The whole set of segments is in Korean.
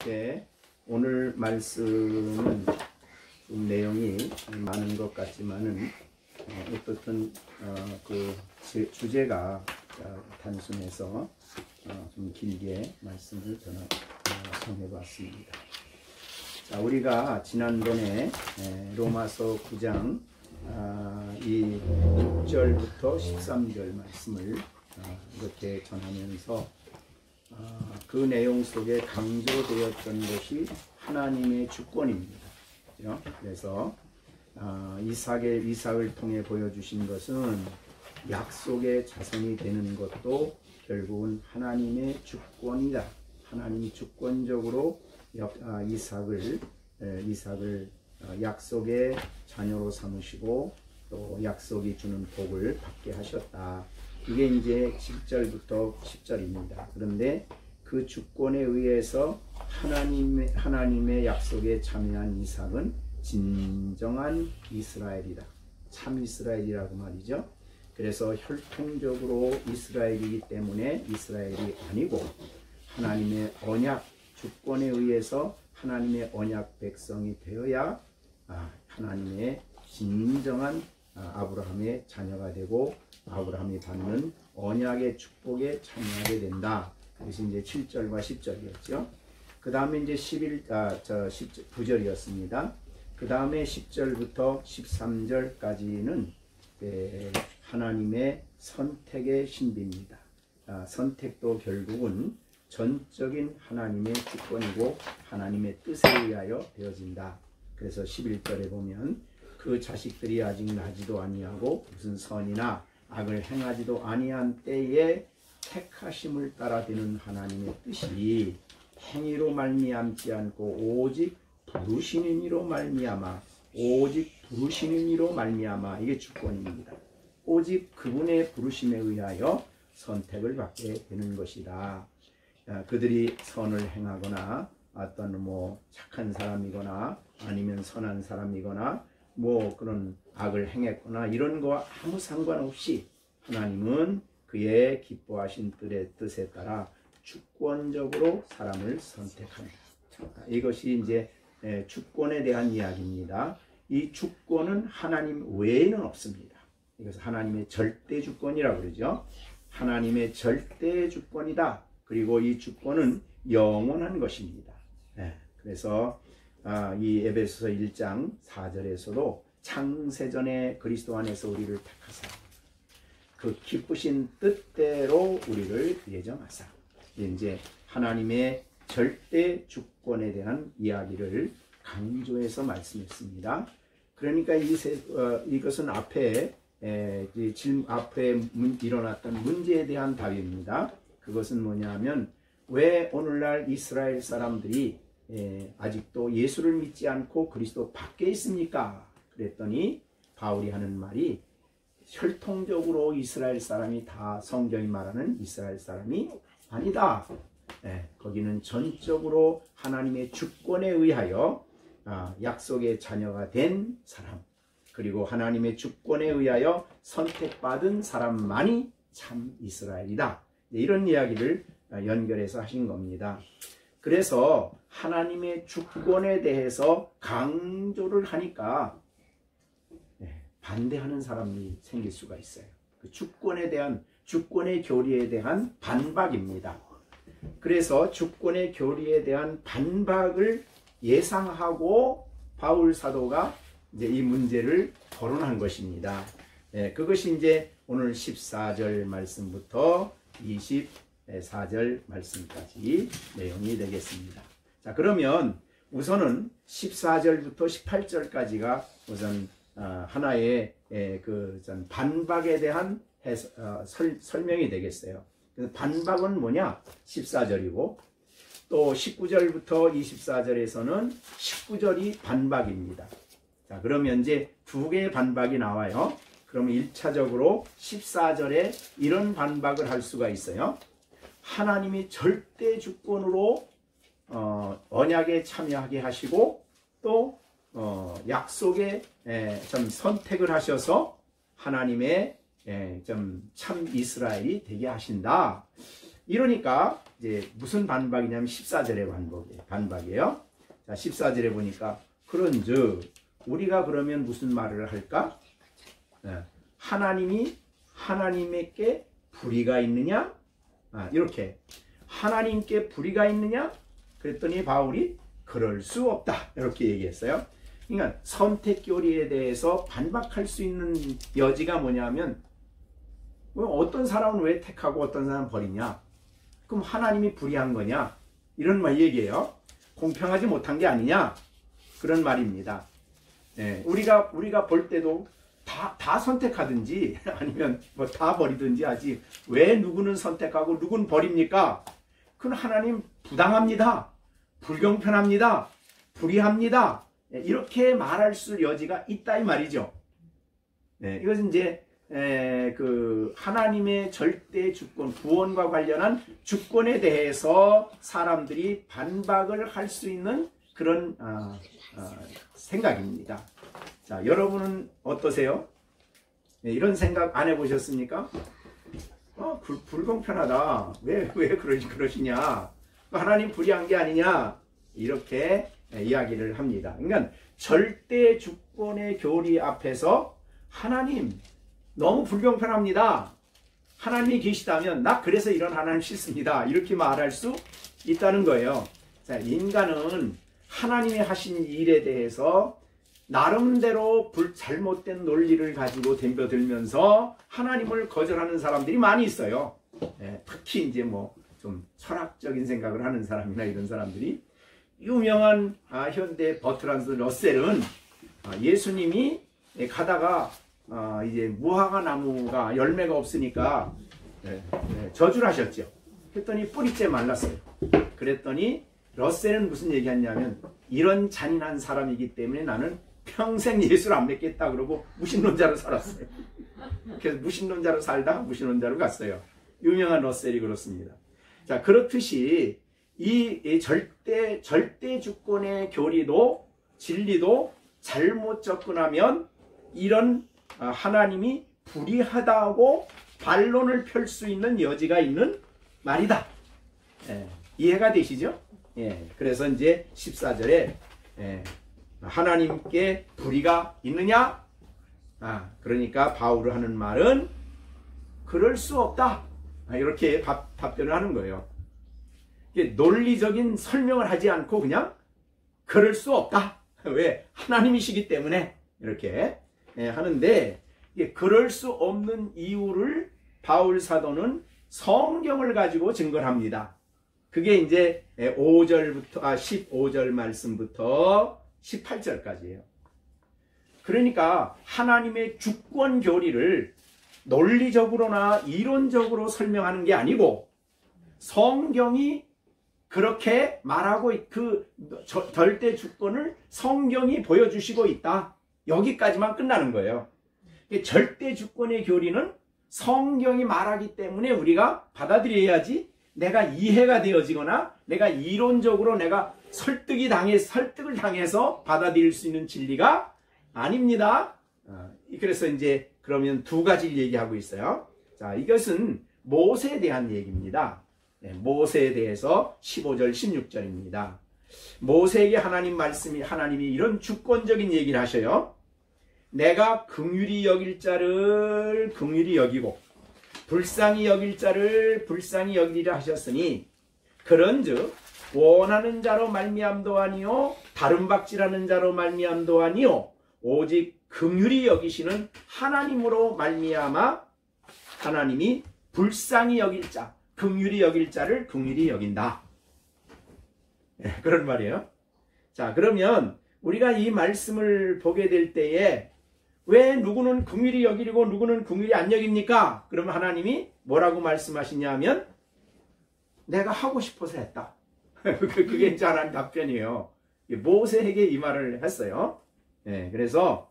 이렇게 오늘 말씀은 좀 내용이 많은 것 같지만은 어떻든 그 주제가 단순해서 좀 길게 말씀을 전해봤습니다. 자, 우리가 지난번에 로마서 9장 이 6절부터 13절 말씀을 이렇게 전하면서 그 내용 속에 강조되었던 것이 하나님의 주권입니다. 그렇죠? 그래서 이삭을 통해 보여주신 것은 약속의 자손이 되는 것도 결국은 하나님의 주권이다. 하나님이 주권적으로 이삭을 약속의 자녀로 삼으시고 또 약속이 주는 복을 받게 하셨다. 이게 이제 7절부터 10절입니다. 그런데 그 주권에 의해서 하나님의 약속에 참여한 이삭은 진정한 이스라엘이다. 참 이스라엘이라고 말이죠. 그래서 혈통적으로 이스라엘이기 때문에 이스라엘이 아니고 하나님의 언약 주권에 의해서 하나님의 언약 백성이 되어야 하나님의 진정한 아브라함의 자녀가 되고 아브라함이 받는 언약의 축복에 참여하게 된다. 그것이 이제 7절과 10절이었죠. 그 다음에 이제 9절이었습니다. 그 다음에 10절부터 13절까지는 하나님의 선택의 신비입니다. 선택도 결국은 전적인 하나님의 주권이고 하나님의 뜻에 의하여 되어진다. 그래서 11절에 보면 그 자식들이 아직 나지도 아니하고 무슨 선이나 악을 행하지도 아니한 때에 택하심을 따라 되는 하나님의 뜻이 행위로 말미암지 않고 오직 부르시는 이로 말미암아 이게 주권입니다. 오직 그분의 부르심에 의하여 선택을 받게 되는 것이다. 그들이 선을 행하거나 어떤 착한 사람이거나 아니면 선한 사람이거나 그런 악을 행했거나 이런 거와 아무 상관없이 하나님은 그의 기뻐하신 뜻에 따라 주권적으로 사람을 선택한다. 이것이 이제 주권에 대한 이야기입니다. 이 주권은 하나님 외에는 없습니다. 이것은 하나님의 절대 주권이라고 그러죠. 하나님의 절대 주권이다. 그리고 이 주권은 영원한 것입니다. 그래서 이 에베소서 1장 4절에서도 창세전에 그리스도 안에서 우리를 택하사 그 기쁘신 뜻대로 우리를 예정하사 이제 하나님의 절대 주권에 대한 이야기를 강조해서 말씀했습니다. 그러니까 이것은 앞에 일어났던 문제에 대한 답입니다. 그것은 뭐냐면 왜 오늘날 이스라엘 사람들이 아직도 예수를 믿지 않고 그리스도 밖에 있습니까? 그랬더니 바울이 하는 말이 혈통적으로 이스라엘 사람이 다 성경이 말하는 이스라엘 사람이 아니다. 거기는 전적으로 하나님의 주권에 의하여 약속의 자녀가 된 사람 그리고 하나님의 주권에 의하여 선택받은 사람만이 참 이스라엘이다. 이런 이야기를 연결해서 하신 겁니다. 그래서 하나님의 주권에 대해서 강조를 하니까 반대하는 사람이 생길 수가 있어요. 그 주권의 교리에 대한 반박입니다. 그래서 주권의 교리에 대한 반박을 예상하고 바울 사도가 이제 이 문제를 거론한 것입니다. 그것이 이제 오늘 14절 말씀부터 24절 말씀까지 내용이 되겠습니다. 자, 그러면 우선은 14절부터 18절까지가 우선 하나의 반박에 대한 설명이 되겠어요. 반박은 뭐냐? 14절이고 또 19절부터 24절에서는 19절이 반박입니다. 자, 그러면 이제 두 개의 반박이 나와요. 그러면 1차적으로 14절에 이런 반박을 할 수가 있어요. 하나님이 절대 주권으로 언약에 참여하게 하시고 또 약속에 좀 선택을 하셔서 하나님의 좀 참 이스라엘이 되게 하신다. 이러니까 이제 무슨 반박이냐면 14절의 반박이에요. 자, 14절에 보니까 그런즉 우리가 그러면 무슨 말을 할까? 하나님께 불의가 있느냐? 이렇게 하나님께 불의가 있느냐? 그랬더니 바울이 그럴 수 없다 이렇게 얘기했어요. 그러니까 선택 교리에 대해서 반박할 수 있는 여지가 뭐냐면 어떤 사람은 왜 택하고 어떤 사람은 버리냐? 그럼 하나님이 불의한 거냐? 이런 말 얘기예요. 공평하지 못한 게 아니냐? 그런 말입니다. 우리가 볼 때도 다 선택하든지 아니면 뭐 다 버리든지 하지 왜 누구는 선택하고 누구는 버립니까? 그건 하나님 부당합니다. 불공평합니다. 불의합니다. 이렇게 말할 수 여지가 있다 이 말이죠. 이것은 이제 그 하나님의 절대 주권, 구원과 관련한 주권에 대해서 사람들이 반박을 할 수 있는 그런 생각입니다. 자, 여러분은 어떠세요? 이런 생각 안 해보셨습니까? 불공평하다. 왜 그러시냐? 하나님 불의한 게 아니냐? 이렇게 이야기를 합니다. 그러니까 절대 주권의 교리 앞에서 하나님 너무 불공평합니다. 하나님이 계시다면 나 그래서 이런 하나님 싫습니다. 이렇게 말할 수 있다는 거예요. 자, 인간은 하나님이 하신 일에 대해서 나름대로 잘못된 논리를 가지고 덤벼들면서 하나님을 거절하는 사람들이 많이 있어요. 특히 이제 뭐 좀 철학적인 생각을 하는 사람이나 이런 사람들이 유명한 현대 버트란드 러셀은 예수님이 가다가 이제 무화과 나무가 열매가 없으니까 저주를 하셨죠. 그랬더니 뿌리째 말랐어요. 그랬더니 러셀은 무슨 얘기했냐면 이런 잔인한 사람이기 때문에 나는 평생 예수를 안 믿겠다 그러고 무신론자로 살았어요. 그래서 무신론자로 살다 무신론자로 갔어요. 유명한 러셀이 그렇습니다. 자, 그렇듯이 이 절대 주권의 교리도 진리도 잘못 접근하면 이런 하나님이 불의하다고 반론을 펼 수 있는 여지가 있는 말이다. 이해가 되시죠? 그래서 이제 14절에 하나님께 불의가 있느냐? 그러니까 바울이 하는 말은 그럴 수 없다. 이렇게 답변을 하는 거예요. 논리적인 설명을 하지 않고 그냥 그럴 수 없다. 왜? 하나님이시기 때문에 이렇게 하는데 그럴 수 없는 이유를 바울 사도는 성경을 가지고 증거를 합니다. 그게 이제 15절 말씀부터 18절까지예요. 그러니까 하나님의 주권 교리를 논리적으로나 이론적으로 설명하는 게 아니고 성경이 그렇게 말하고 그 절대 주권을 성경이 보여주시고 있다. 여기까지만 끝나는 거예요. 절대 주권의 교리는 성경이 말하기 때문에 우리가 받아들여야지 내가 이해가 되어지거나 내가 이론적으로 내가 설득을 당해서 받아들일 수 있는 진리가 아닙니다. 그래서 이제 그러면 두 가지를 얘기하고 있어요. 자, 이것은 모세에 대한 얘기입니다. 모세에 대해서 15절 16절입니다. 모세에게 하나님이 이런 주권적인 얘기를 하셔요. 내가 긍휼히 여길 자를 긍휼히 여기고 불쌍히 여길 자를 불쌍히 여기리라 하셨으니 그런즉 원하는 자로 말미암도 아니요 다른 박질하는 자로 말미암도 아니요 오직 긍휼히 여기시는 하나님으로 말미암아 하나님이 불쌍히 여길 자, 긍휼히 여길 자를 긍휼히 여긴다. 그런 말이에요. 자, 그러면 우리가 이 말씀을 보게 될 때에 왜 누구는 긍휼히 여기고 누구는 긍휼히 안 여깁니까? 그러면 하나님이 뭐라고 말씀하시냐면 내가 하고 싶어서 했다. 그게 이제 하나님 답변이에요. 모세에게 이 말을 했어요. 그래서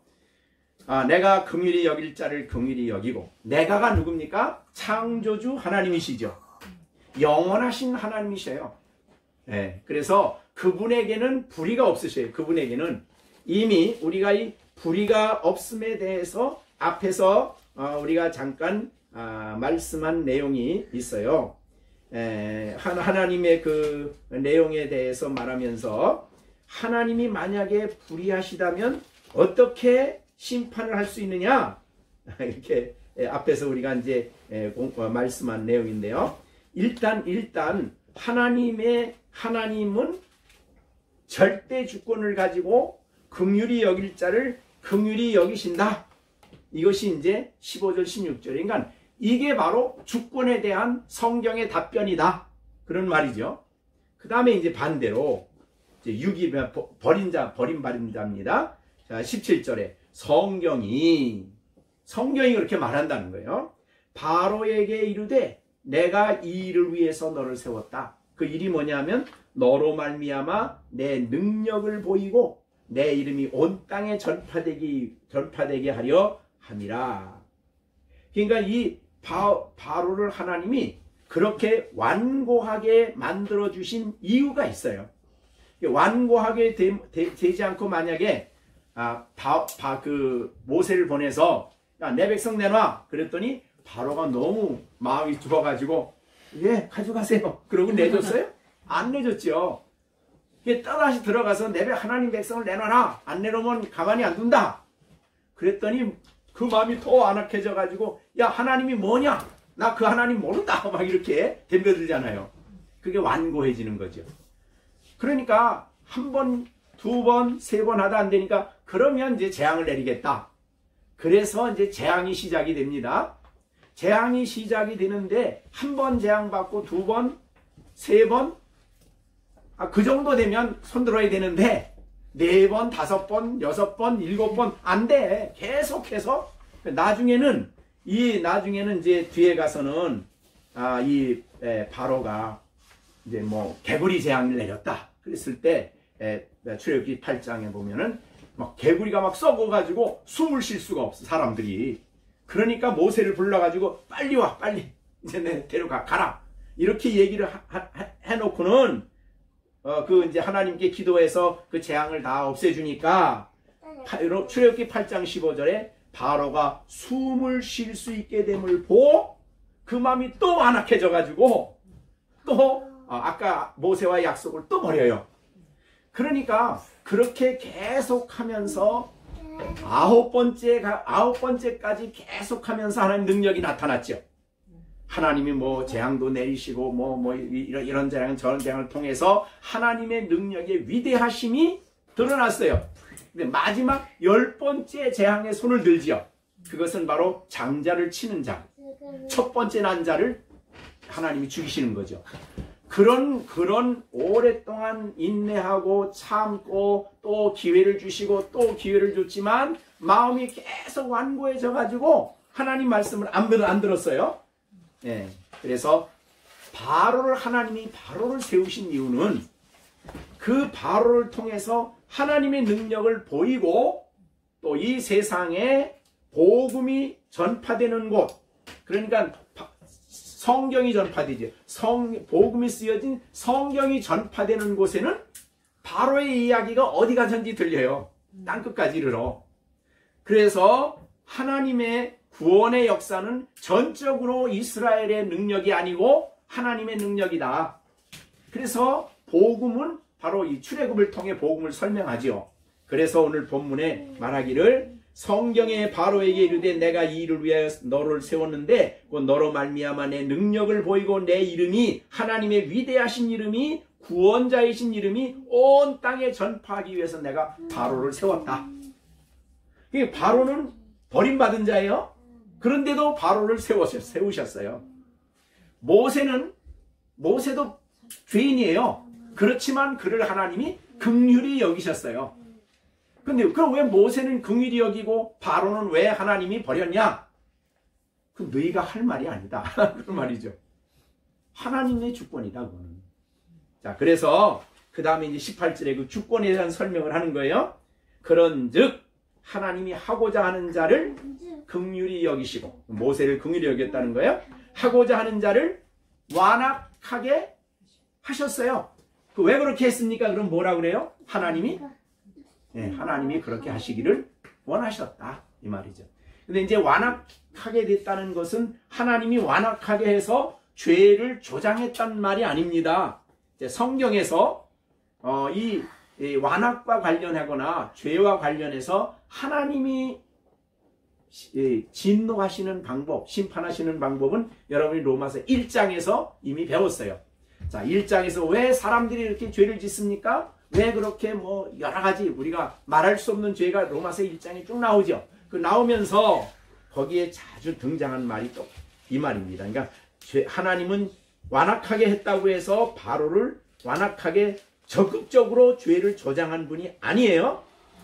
내가 긍휼히 여길 자를 긍휼히 여기고 내가가 누굽니까? 창조주 하나님이시죠. 영원하신 하나님이셔요. 그래서 그분에게는 불의가 없으셔요. 그분에게는 이미 우리가 이 불의가 없음에 대해서 앞에서 우리가 잠깐 말씀한 내용이 있어요. 하나님의 그 내용에 대해서 말하면서 하나님이 만약에 불의하시다면 어떻게 심판을 할 수 있느냐 이렇게 앞에서 우리가 이제 말씀한 내용인데요. 일단 하나님은 절대 주권을 가지고 긍휼히 여길 자를 긍휼히 여기신다. 이것이 이제 15절 16절. 그러니까 이게 바로 주권에 대한 성경의 답변이다. 그런 말이죠. 그 다음에 이제 반대로 이제 버림받은 자입니다. 자, 17절에 성경이 그렇게 말한다는 거예요. 바로에게 이르되 내가 이 일을 위해서 너를 세웠다. 그 일이 뭐냐면 너로 말미암아 내 능력을 보이고 내 이름이 온 땅에 전파되게 하려 함이라. 그러니까 이 바로를 하나님이 그렇게 완고하게 만들어 주신 이유가 있어요. 완고하게 되지 않고 만약에 그 모세를 보내서 야, 내 백성 내놔 그랬더니 바로가 너무 마음이 좁아가지고 예 가져가세요 그러고 내줬어요? 안 내줬죠. 또다시 들어가서 내 하나님 백성을 내놔라. 안 내놓으면 가만히 안 둔다. 그랬더니 그 마음이 더 안악해져가지고 야 하나님이 뭐냐? 나 그 하나님 모른다. 막 이렇게 덤벼들잖아요. 그게 완고해지는 거죠. 그러니까 한 번, 두 번, 세 번 하다 안 되니까 그러면 이제 재앙을 내리겠다. 그래서 이제 재앙이 시작이 됩니다. 재앙이 시작이 되는데 한 번 재앙 받고 두 번, 세 번, 그 정도 되면 손들어야 되는데 네 번, 다섯 번, 여섯 번, 일곱 번 안 돼. 계속해서 나중에는 이제 뒤에 가서는 바로가 이제 뭐 개구리 재앙을 내렸다. 그랬을 때 출애굽기 8장에 보면은 막 개구리가 막 썩어가지고 숨을 쉴 수가 없어 사람들이. 그러니까 모세를 불러가지고 빨리 와 빨리 이제 내 가라 이렇게 얘기를 해놓고는 그 이제 하나님께 기도해서 그 재앙을 다 없애주니까 출애굽기 8장 15절에 바로가 숨을 쉴 수 있게 됨을 보고 그 마음이 또 안악해져 가지고 또 아까 모세와 약속을 또 버려요. 그러니까 그렇게 계속하면서 아홉 번째까지 계속하면서 하나님 능력이 나타났죠. 하나님이 뭐 재앙도 내리시고 이런 재앙 저런 재앙을 통해서 하나님의 능력의 위대하심이 드러났어요. 근데 마지막 10번째 재앙에 손을 들지요. 그것은 바로 장자를 치는 자. 첫 번째 난 자를 하나님이 죽이시는 거죠. 그런 오랫동안 인내하고 참고 또 기회를 주시고 또 기회를 줬지만 마음이 계속 완고해져 가지고 하나님 말씀을 안 들었어요. 네. 그래서 하나님이 바로를 세우신 이유는 그 바로를 통해서 하나님의 능력을 보이고 또 이 세상에 복음이 전파되는 곳, 그러니까 성경이 전파되죠. 복음이 쓰여진 성경이 전파되는 곳에는 바로의 이야기가 어디 가든지 들려요. 땅끝까지 이르러. 그래서 하나님의 구원의 역사는 전적으로 이스라엘의 능력이 아니고 하나님의 능력이다. 그래서 복음은 바로 이 출애굽을 통해 복음을 설명하지요. 그래서 오늘 본문에 말하기를 성경에 바로에게 이르되 내가 이 일을 위하여 너를 세웠는데 곧 너로 말미암아 내 능력을 보이고 내 이름이 하나님의 위대하신 이름이 구원자이신 이름이 온 땅에 전파하기 위해서 내가 바로를 세웠다. 바로는 버림받은 자예요. 그런데도 바로를 세우셨어요. 모세도 죄인이에요. 그렇지만 그를 하나님이 긍휼히 여기셨어요. 근데 그럼 왜 모세는 긍휼히 여기고 바로는 왜 하나님이 버렸냐? 그 너희가 할 말이 아니다. 그런 말이죠. 하나님의 주권이다. 그거는. 자, 그래서 그 다음에 이제 18절에 그 주권에 대한 설명을 하는 거예요. 그런즉 하나님이 하고자 하는 자를 긍휼히 여기시고, 모세를 긍휼히 여겼다는 거예요. 하고자 하는 자를 완악하게 하셨어요. 왜 그렇게 했습니까? 그럼 뭐라 그래요? 하나님이 그렇게 하시기를 원하셨다. 이 말이죠. 근데 이제 완악하게 됐다는 것은 하나님이 완악하게 해서 죄를 조장했단 말이 아닙니다. 이제 성경에서 이 완악과 관련하거나 죄와 관련해서 하나님이 진노하시는 방법, 심판하시는 방법은 여러분이 로마서 1장에서 이미 배웠어요. 자, 1장에서 왜 사람들이 이렇게 죄를 짓습니까? 왜 그렇게 뭐 여러 가지 우리가 말할 수 없는 죄가 로마서 1장에 쭉 나오죠. 그 나오면서 거기에 자주 등장한 말이 또 이 말입니다. 그러니까 하나님은 완악하게 했다고 해서 바로를 완악하게 적극적으로 죄를 조장한 분이 아니에요.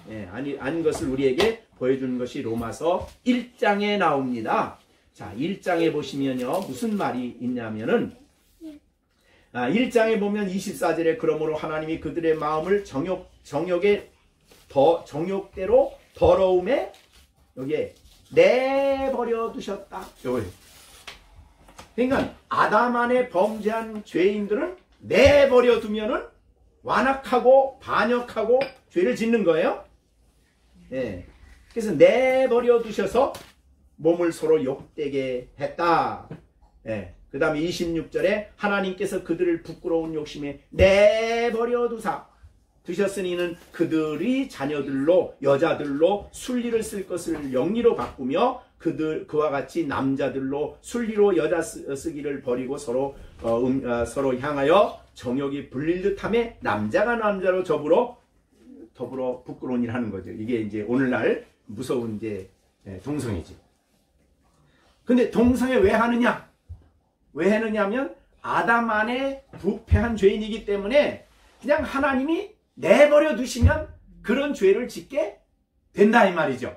예, 아닌 것을 우리에게 보여주는 것이 로마서 1장에 나옵니다. 자, 1장에 보시면요, 무슨 말이 있냐면은 1장에 보면 24절에 그러므로 하나님이 그들의 마음을 정욕대로 더러움에 여기에 내버려 두셨다. 그러니까 아담 안에 범죄한 죄인들은 내버려 두면은 완악하고 반역하고 죄를 짓는 거예요. 예. 그래서 내버려 두셔서 몸을 서로 욕되게 했다. 예. 그 다음에 26절에 하나님께서 그들을 부끄러운 욕심에 내버려 두셨으니는 그들이 자녀들로 여자들로 순리를 쓸 것을 영리로 바꾸며 그와 같이 남자들로 순리로 여자 쓰기를 버리고 서로 향하여 정욕이 불릴 듯함에 남자가 남자로 더불어 부끄러운 일 하는 거죠. 이게 이제 오늘날 무서운 이제 동성애지. 근데 동성애 왜 하느냐? 왜 하느냐면 아담 안에 부패한 죄인이기 때문에 그냥 하나님이 내버려 두시면 그런 죄를 짓게 된다 이 말이죠.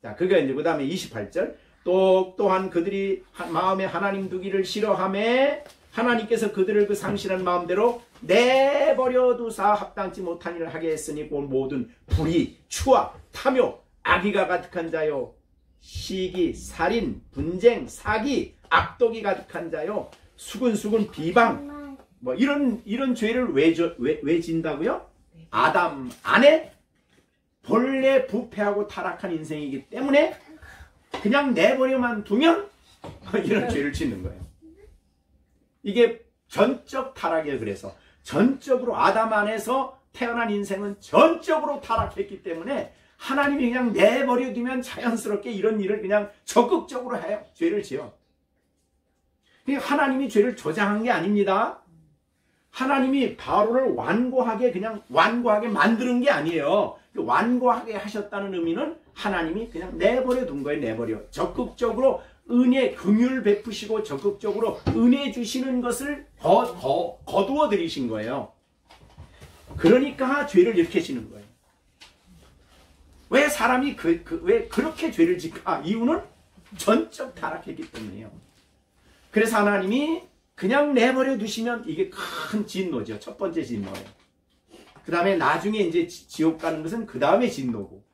자, 그게 이제 그 다음에 28절 또한 그들이 마음에 하나님 두기를 싫어하며 하나님께서 그들을 그 상실한 마음대로 내버려 두사 합당치 못한 일을 하게 했으니 그 모든 불의, 추악, 탐욕, 악의가 가득한 자요 시기, 살인, 분쟁, 사기, 악독이 가득한 자요 수근수근 비방 뭐 이런 죄를 왜 진다고요? 아담 안에 본래 부패하고 타락한 인생이기 때문에 그냥 내버려만 두면 이런 죄를 짓는 거예요. 이게 전적 타락이에요. 그래서 전적으로 아담 안에서 태어난 인생은 전적으로 타락했기 때문에 하나님이 그냥 내버려 두면 자연스럽게 이런 일을 그냥 적극적으로 해요. 죄를 지어. 하나님이 죄를 조장한 게 아닙니다. 하나님이 바로를 완고하게 만드는 게 아니에요. 완고하게 하셨다는 의미는 하나님이 그냥 내버려 둔 거예요. 내버려. 적극적으로 은혜, 긍휼 베푸시고 적극적으로 은혜 주시는 것을 거두어 들이신 거예요. 그러니까 죄를 이렇게 지는 거예요. 왜 사람이 왜 그렇게 죄를 짓까? 이유는 전적 타락했기 때문이에요. 그래서 하나님이 그냥 내버려 두시면 이게 큰 진노죠. 첫 번째 진노예요. 그 다음에 나중에 이제 지옥 가는 것은 그 다음에 진노고,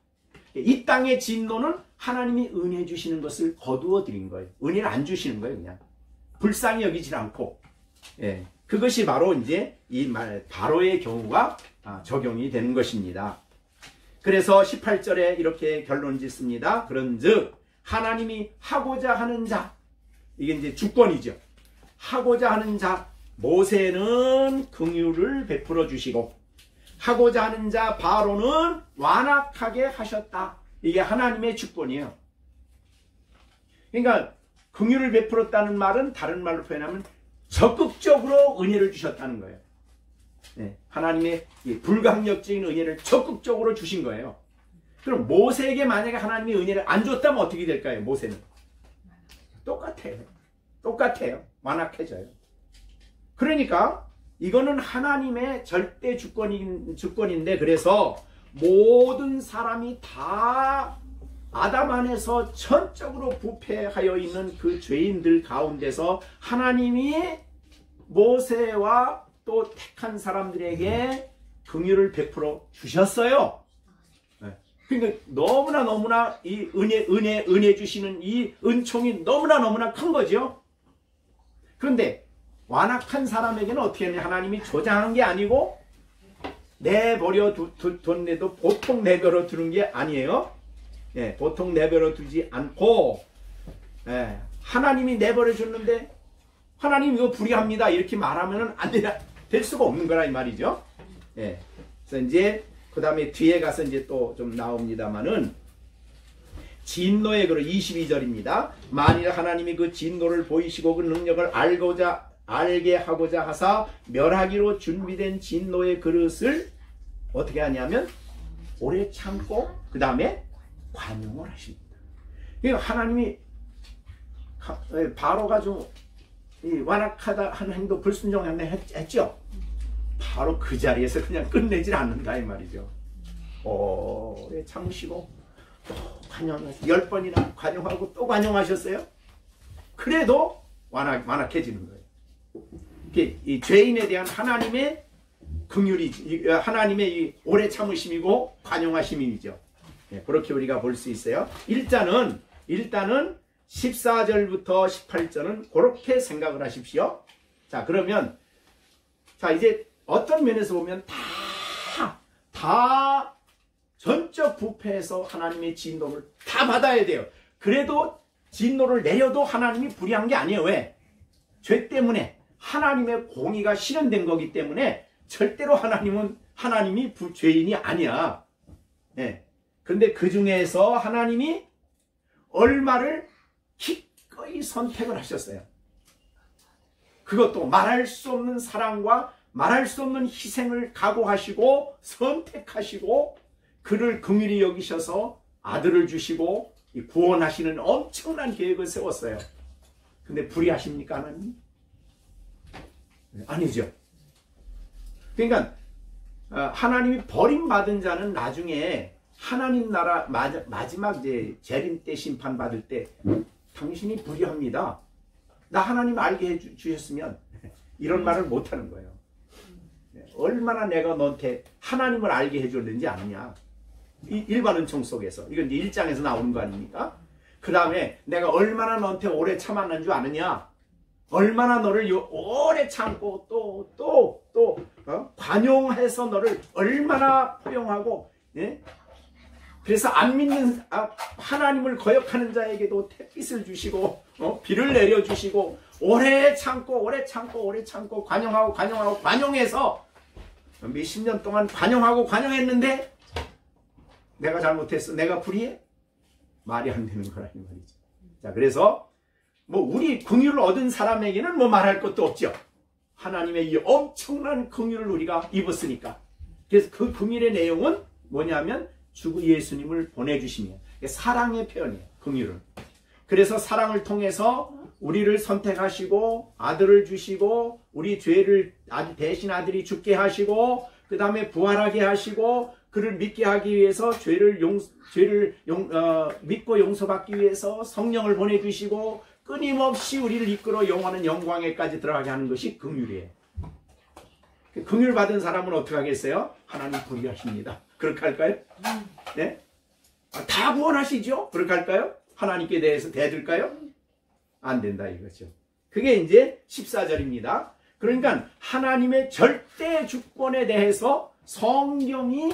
이 땅의 진노는 하나님이 은혜 주시는 것을 거두어 드린 거예요. 은혜를 안 주시는 거예요. 그냥 불쌍히 여기질 않고. 예, 그것이 바로 이제 이 말 바로의 경우가 적용이 되는 것입니다. 그래서 18절에 이렇게 결론 짓습니다. 그런즉 하나님이 하고자 하는 자, 이게 이제 주권이죠. 하고자 하는 자 모세는 긍휼을 베풀어 주시고 하고자 하는 자 바로는 완악하게 하셨다. 이게 하나님의 주권이에요. 그러니까 긍휼을 베풀었다는 말은 다른 말로 표현하면 적극적으로 은혜를 주셨다는 거예요. 네, 하나님의 불강력적인 은혜를 적극적으로 주신 거예요. 그럼 모세에게 만약에 하나님이 은혜를 안 줬다면 어떻게 될까요? 모세는 똑같아요. 완악해져요. 그러니까 이거는 하나님의 절대 주권인데, 그래서 모든 사람이 다 아담 안에서 전적으로 부패하여 있는 그 죄인들 가운데서 하나님이 모세와 또 택한 사람들에게 긍휼을 베풀어 주셨어요. 그러니까 너무나 이 은혜 주시는 이 은총이 너무나 큰 거죠. 그런데 완악한 사람에게는 어떻게 했냐? 하나님이 조장한 게 아니고 내버려 뒀는데도 보통 내버려 두는 게 아니에요. 예, 보통 내버려 두지 않고, 예, 하나님이 내버려 줬는데 하나님 이거 불의합니다 이렇게 말하면은 될 수가 없는 거라 이 말이죠. 예. 그래서 이제 그 다음에 뒤에 가서 이제 또 좀 나옵니다만은 진노의 그릇 22절입니다. 만일 하나님이 그 진노를 보이시고 그 능력을 알게 하고자 하사 멸하기로 준비된 진노의 그릇을 어떻게 하냐면 오래 참고 그 다음에 관용을 하십니다. 그러니까 하나님이 바로가 좀 완악하다 하는 행동 불순종했네 했죠. 바로 그 자리에서 그냥 끝내질 않는다 이 말이죠. 오래 참으시고 또 관용하시고 10번이나 관용하고 또 관용하셨어요. 그래도 완악해지는 거예요. 이 죄인에 대한 하나님의 긍휼이 하나님의 이 오래 참으심이고 관용하심이죠. 네, 그렇게 우리가 볼 수 있어요. 일단은 14절부터 18절은 그렇게 생각을 하십시오. 자, 그러면 자 이제 어떤 면에서 보면 다 전적 부패해서 하나님의 진노를 다 받아야 돼요. 그래도 진노를 내려도 하나님이 불의한 게 아니에요. 왜? 죄 때문에 하나님의 공의가 실현된 거기 때문에 절대로 하나님이 죄인이 아니야. 네. 그런데 그 중에서 하나님이 얼마를 기꺼이 선택을 하셨어요. 그것도 말할 수 없는 사랑과 말할 수 없는 희생을 각오하시고 선택하시고 그를 긍휼히 여기셔서 아들을 주시고 구원하시는 엄청난 계획을 세웠어요. 근데 불의하십니까 하나님? 아니죠. 그러니까 하나님이 버림받은 자는 나중에 하나님 나라 마지막 이제 재림 때 심판 받을 때 당신이 불의합니다. 나 하나님 알게 해주셨으면 이런 말을 못하는 거예요. 얼마나 내가 너한테 하나님을 알게 해줬는지 아느냐. 일반 은총 속에서 이건 이제 1장에서 나오는 거 아닙니까? 그 다음에 내가 얼마나 너한테 오래 참았는 줄 아느냐. 얼마나 너를 오래 참고 또 관용해서 너를 얼마나 포용하고, 예? 그래서 안 믿는 하나님을 거역하는 자에게도 햇빛을 주시고 비를 내려주시고 오래 참고 관용해서 몇십 년 동안 관용했는데 내가 잘못했어. 내가 불의해? 말이 안 되는 거라 이 말이죠. 자, 그래서 우리 긍휼을 얻은 사람에게는 말할 것도 없죠. 하나님의 이 엄청난 긍휼을 우리가 입었으니까. 그래서 그 긍휼의 내용은 뭐냐면 주 예수님을 보내주시며 사랑의 표현이에요. 긍휼은. 그래서 사랑을 통해서 우리를 선택하시고 아들을 주시고 우리 죄를 대신 아들이 죽게 하시고 그 다음에 부활하게 하시고 그를 믿게 하기 위해서 죄를 믿고 용서받기 위해서 성령을 보내주시고 끊임없이 우리를 이끌어 영원한 영광에까지 들어가게 하는 것이 긍휼이에요. 긍휼 받은 사람은 어떻게 하겠어요? 하나님 불의하십니다. 그렇게 할까요? 네? 다 구원하시죠? 그렇게 할까요? 하나님께 대해서 대들까요? 안 된다 이거죠. 그게 이제 14절입니다. 그러니까 하나님의 절대 주권에 대해서 성경이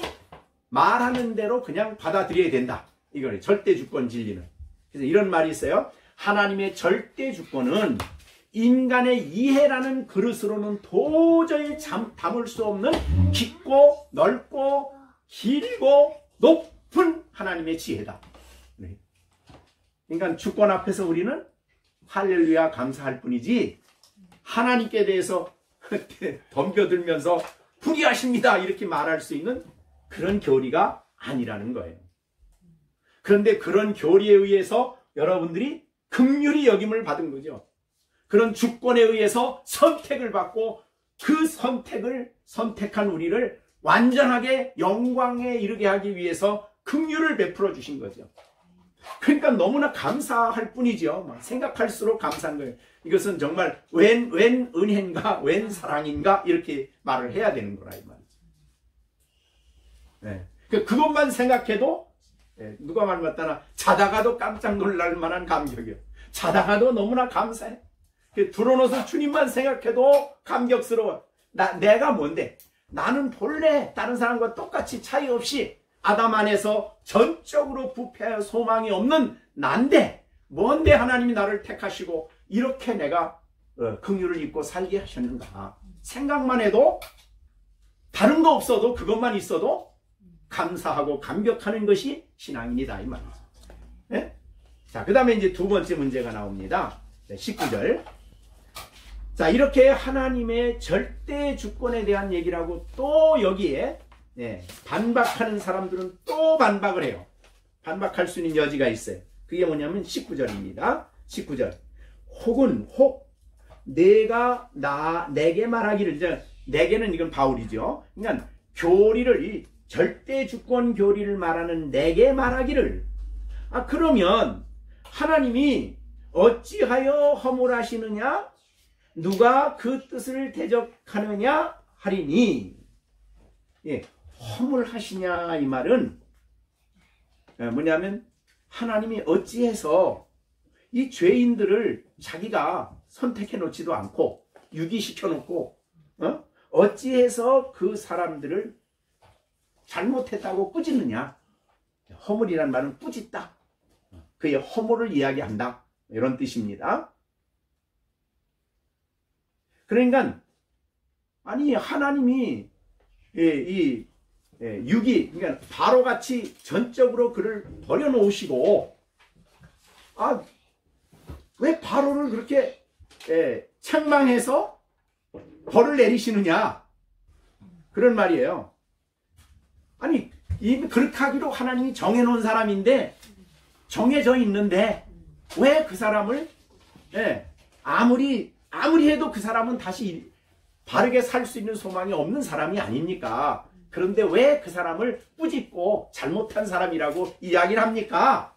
말하는 대로 그냥 받아들여야 된다. 이거는 절대 주권 진리는. 그래서 이런 말이 있어요. 하나님의 절대 주권은 인간의 이해라는 그릇으로는 도저히 담을 수 없는 깊고 넓고 길고 높은 하나님의 지혜다. 그러니까 주권 앞에서 우리는 할렐루야 감사할 뿐이지 하나님께 대해서 덤벼들면서 불의하십니다 이렇게 말할 수 있는 그런 교리가 아니라는 거예요. 그런데 그런 교리에 의해서 여러분들이 긍휼히 여김을 받은 거죠. 그런 주권에 의해서 선택을 받고 그 선택을 선택한 우리를 완전하게 영광에 이르게 하기 위해서 긍휼을 베풀어 주신 거죠. 그러니까 너무나 감사할 뿐이죠. 생각할수록 감사한 거예요. 이것은 정말 웬 은혜인가 웬 사랑인가 이렇게 말을 해야 되는 거라 이 말이죠. 네. 그것만 생각해도 누가 말 맞다나 자다가도 깜짝 놀랄 만한 감격이에요. 자다가도 너무나 감사해. 들어놓아서 주님만 생각해도 감격스러워. 내가 뭔데? 나는 본래 다른 사람과 똑같이 차이 없이 아담 안에서 전적으로 부패하여 소망이 없는 난데 뭔데 하나님이 나를 택하시고 이렇게 내가 긍휼을 입고 살게 하셨는가. 생각만 해도 다른 거 없어도 그것만 있어도 감사하고 감격하는 것이 신앙인이다 이 말이죠. 네? 자, 그 다음에 이제 두 번째 문제가 나옵니다. 19절. 자, 이렇게 하나님의 절대 주권에 대한 얘기를 하고 또 여기에 반박하는 사람들은 또 반박을 해요. 반박할 수 있는 여지가 있어요. 그게 뭐냐면 19절입니다. 19절. 혹 내게 말하기를, 이제 내게는 이건 바울이죠. 그러니까 교리를, 이 절대 주권 교리를 말하는 내게 말하기를. 그러면 하나님이 어찌하여 허물하시느냐? 누가 그 뜻을 대적하느냐 하리니. 허물하시냐 이 말은 뭐냐면 하나님이 어찌해서 이 죄인들을 자기가 선택해 놓지도 않고 유기시켜 놓고 어찌해서 그 사람들을 잘못했다고 꾸짖느냐. 허물이란 말은 꾸짖다. 그의 허물을 이야기한다. 이런 뜻입니다. 그러니까 아니 하나님이 그러니까 바로같이 전적으로 그를 버려놓으시고 왜 바로를 그렇게 책망해서 벌을 내리시느냐 그런 말이에요. 아니 그렇게 하기로 하나님이 정해놓은 사람인데 정해져 있는데 왜 그 사람을 아무리 해도 그 사람은 다시 바르게 살 수 있는 소망이 없는 사람이 아닙니까? 그런데 왜 그 사람을 꾸짖고 잘못한 사람이라고 이야기를 합니까?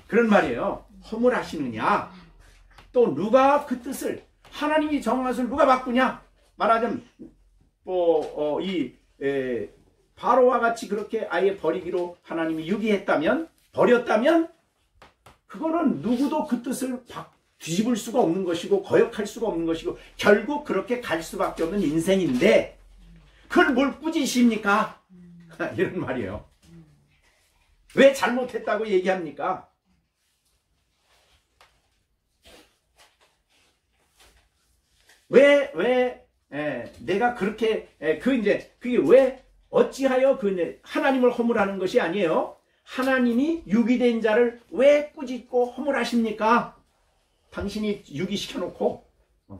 그런 말이에요. 허물하시느냐? 또 누가 그 뜻을, 하나님이 정한 것을 누가 바꾸냐? 말하자면 바로와 같이 그렇게 아예 버리기로 하나님이 유기했다면, 버렸다면 그거는 누구도 그 뜻을 뒤집을 수가 없는 것이고 거역할 수가 없는 것이고 결국 그렇게 갈 수밖에 없는 인생인데 그걸 뭘 꾸짖습니까? 이런 말이에요. 왜 잘못했다고 얘기합니까? 왜 내가 그렇게 그게 왜 어찌하여 하나님을 허물하는 것이 아니에요. 하나님이 유기된 자를 왜 꾸짖고 허물하십니까? 당신이 유기시켜놓고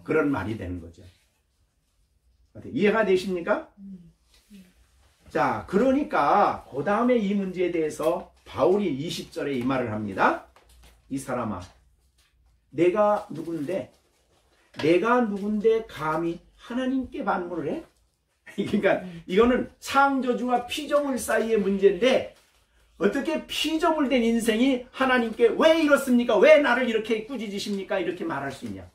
그런 말이 되는 거죠. 이해가 되십니까? 자, 그러니까 그 다음에 이 문제에 대해서 바울이 20절에 이 말을 합니다. 이 사람아, 내가 누군데 감히 하나님께 반문을 해? 그러니까 이거는 창조주와 피조물 사이의 문제인데 어떻게 피조물된 인생이 하나님께 왜 이렇습니까? 왜 나를 이렇게 꾸짖으십니까? 이렇게 말할 수 있냐?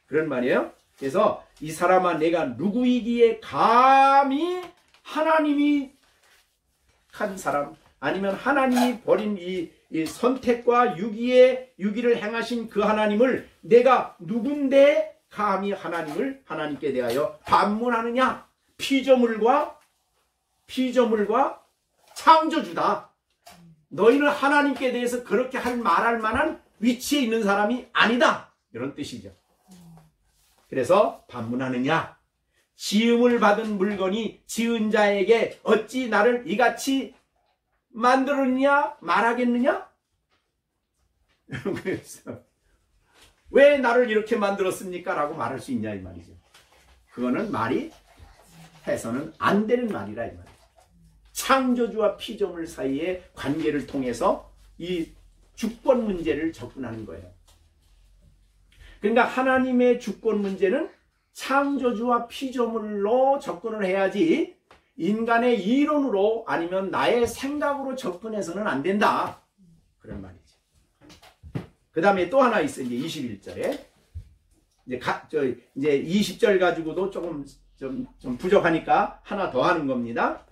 그런 말이에요. 그래서 이 사람아, 내가 누구이기에 감히 하나님이 한 사람, 아니면 하나님이 버린 이 선택과 유기를 행하신 그 하나님을 내가 누군데 감히 하나님께 대하여 반문하느냐? 피조물과 창조주다. 너희는 하나님께 대해서 그렇게 말할 만한 위치에 있는 사람이 아니다. 이런 뜻이죠. 그래서 반문하느냐? 지음을 받은 물건이 지은 자에게 어찌 나를 이같이 만들었느냐? 말하겠느냐? 그래서 왜 나를 이렇게 만들었습니까? 라고 말할 수 있냐 이 말이죠. 그거는 말이 해서는 안 되는 말이라 이 말이죠. 창조주와 피조물 사이의 관계를 통해서 이 주권 문제를 접근하는 거예요. 그러니까 하나님의 주권 문제는 창조주와 피조물로 접근을 해야지 인간의 이론으로 아니면 나의 생각으로 접근해서는 안 된다. 그런 말이죠. 그 다음에 또 하나 있어요. 이제 21절에. 이제 20절 가지고도 조금 좀 부족하니까 하나 더 하는 겁니다.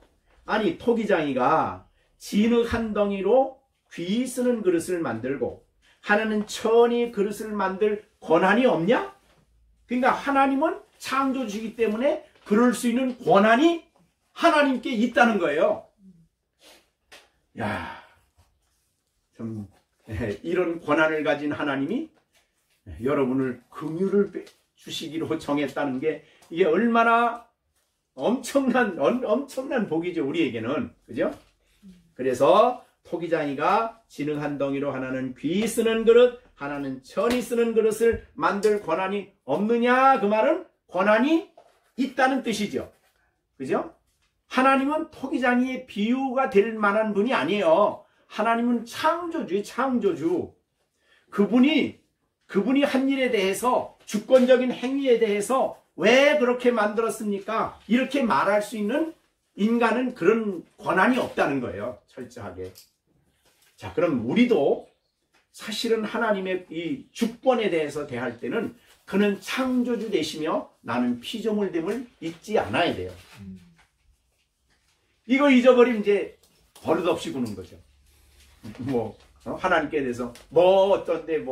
아니, 토기장이가 진흙 한 덩이로 귀 쓰는 그릇을 만들고 하나는 천이 그릇을 만들 권한이 없냐? 그러니까 하나님은 창조주이기 때문에 그럴 수 있는 권한이 하나님께 있다는 거예요. 야, 좀 이런 권한을 가진 하나님이 여러분을 긍휼을 주시기로 정했다는 게 이게 얼마나 엄청난 복이죠, 우리에게는. 그죠? 그래서 토기장이가 진흙 한 덩이로 하나는 귀 쓰는 그릇, 하나는 천이 쓰는 그릇을 만들 권한이 없느냐? 그 말은 권한이 있다는 뜻이죠. 그죠? 하나님은 토기장이의 비유가 될 만한 분이 아니에요. 하나님은 창조주의 창조주. 그분이 한 일에 대해서, 주권적인 행위에 대해서 왜 그렇게 만들었습니까? 이렇게 말할 수 있는 인간은 그런 권한이 없다는 거예요. 철저하게. 자, 그럼 우리도 사실은 하나님의 이 주권에 대해서 대할 때는 그는 창조주 되시며 나는 피조물됨을 잊지 않아야 돼요. 이거 잊어버리면 이제 버릇없이 구는 거죠. 하나님께 대해서 어떤데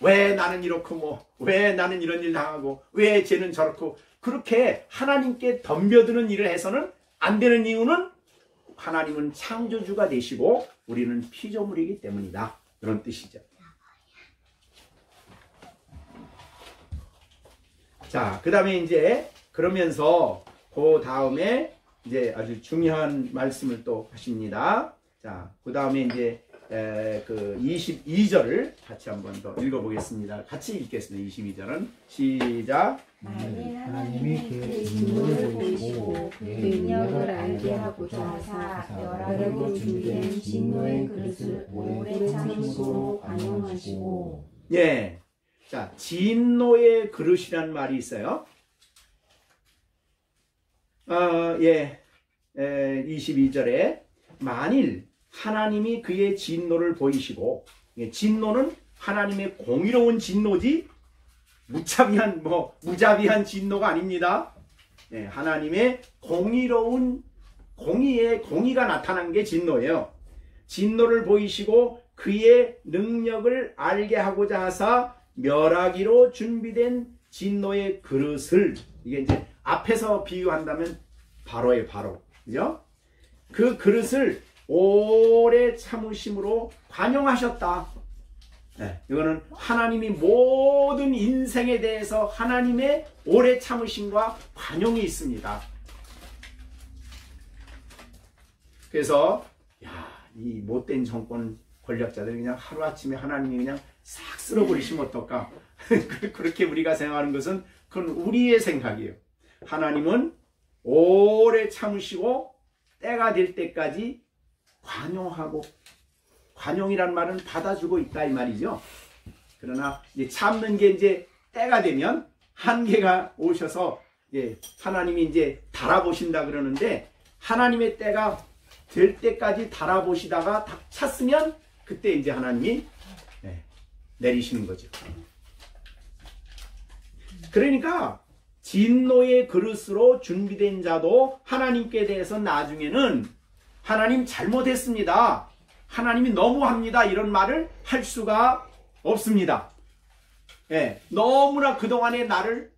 왜 나는 이렇고 왜 나는 이런 일 당하고 왜 쟤는 저렇고 그렇게 하나님께 덤벼드는 일을 해서는 안 되는 이유는 하나님은 창조주가 되시고 우리는 피조물이기 때문이다. 그런 뜻이죠. 자, 그 다음에 이제 그러면서 그 다음에 이제 아주 중요한 말씀을 또 하십니다. 자, 그 다음에 이제 그 22절을 같이 한번 더 읽어보겠습니다. 같이 읽겠습니다. 22절은 시작. 하나님이 그 진노를 보이시고 그 능력을 알게 하고자 하사 멸하려고 준비된 진노의 그릇을 오래 참으심으로 관용하시고. 예, 자, 진노의 그릇이란 말이 있어요. 22절에 만일 하나님이 그의 진노를 보이시고, 진노는 하나님의 공의로운 진노지 무자비한 진노가 아닙니다. 하나님의 공의로운 공의가 나타난 게 진노예요. 진노를 보이시고 그의 능력을 알게 하고자 하사 멸하기로 준비된 진노의 그릇을, 이게 이제 앞에서 비유한다면 바로예요, 바로. 그죠? 그 그릇을 오래 참으심으로 관용하셨다. 이거는 하나님이 모든 인생에 대해서 하나님의 오래 참으심과 관용이 있습니다. 그래서 이 못된 정권 권력자들 그냥 하루아침에 하나님이 그냥 싹 쓸어버리시면 어떨까? 그렇게 우리가 생각하는 것은 그건 우리의 생각이에요. 하나님은 오래 참으시고 때가 될 때까지 관용하고, 관용이란 말은 받아주고 있다 이 말이죠. 그러나 이제 참는 게 이제 때가 되면 한계가 오셔서 하나님이 이제 달아보신다 그러는데, 하나님의 때가 될 때까지 달아보시다가 다 찼으면 그때 이제 하나님이 내리시는 거죠. 그러니까 진노의 그릇으로 준비된 자도 하나님께 대해서 나중에는 하나님 잘못했습니다, 하나님이 너무합니다, 이런 말을 할 수가 없습니다. 너무나 그동안에 나를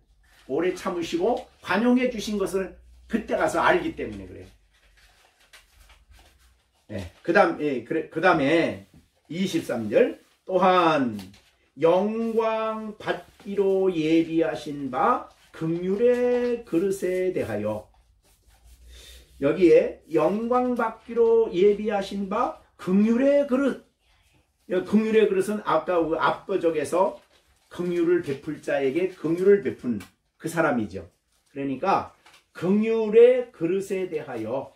오래 참으시고 관용해 주신 것을 그때 가서 알기 때문에 그래요. 그 다음에 23절, 또한 영광 받기로 예비하신 바 긍휼의 그릇에 대하여, 여기에 영광 받기로 예비하신 바 긍휼의 그릇, 긍휼의 그릇은 아까 앞부적에서 긍휼을 베풀 자에게 긍휼을 베푼 그 사람이죠. 그러니까 긍휼의 그릇에 대하여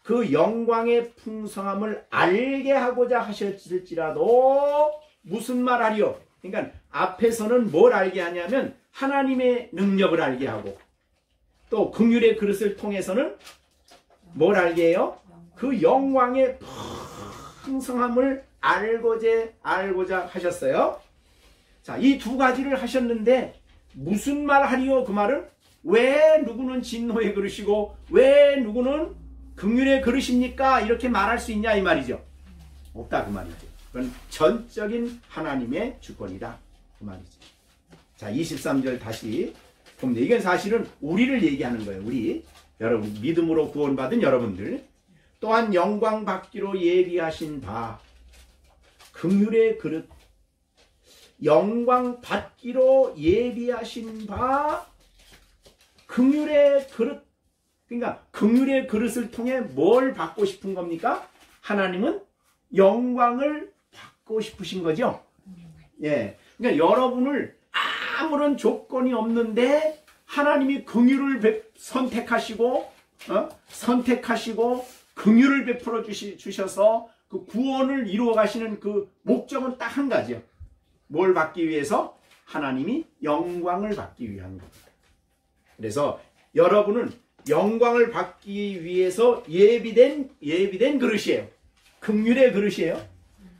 그 영광의 풍성함을 알게 하고자 하셨을지라도 무슨 말 하리요? 그러니까 앞에서는 뭘 알게 하냐면 하나님의 능력을 알게 하고, 또 긍휼의 그릇을 통해서는 뭘 알게 해요? 그 영광의 풍성함을 알고자 하셨어요. 자, 이 두 가지를 하셨는데 무슨 말 하리요? 그 말은 왜 누구는 진노의 그릇이고 왜 누구는 긍휼의 그릇입니까? 이렇게 말할 수 있냐 이 말이죠. 없다 그 말이죠. 그건 전적인 하나님의 주권이다 그 말이죠. 자, 23절 다시 보면 이건 사실은 우리를 얘기하는 거예요. 우리 여러분, 믿음으로 구원받은 여러분들, 또한 영광 받기로 예비하신 바 긍휼의 그릇. 영광 받기로 예비하신 바 긍휼의 그릇, 그러니까 긍휼의 그릇을 통해 뭘 받고 싶은 겁니까? 하나님은 영광을 받고 싶으신 거죠. 예, 그러니까 여러분을 아무런 조건이 없는데 하나님이 긍휼을 선택하시고 긍휼을 베풀어 주셔서 그 구원을 이루어 가시는 그 목적은 딱 한 가지요. 뭘 받기 위해서? 하나님이 영광을 받기 위한 겁니다. 그래서 여러분은 영광을 받기 위해서 예비된 그릇이에요. 긍휼의 그릇이에요.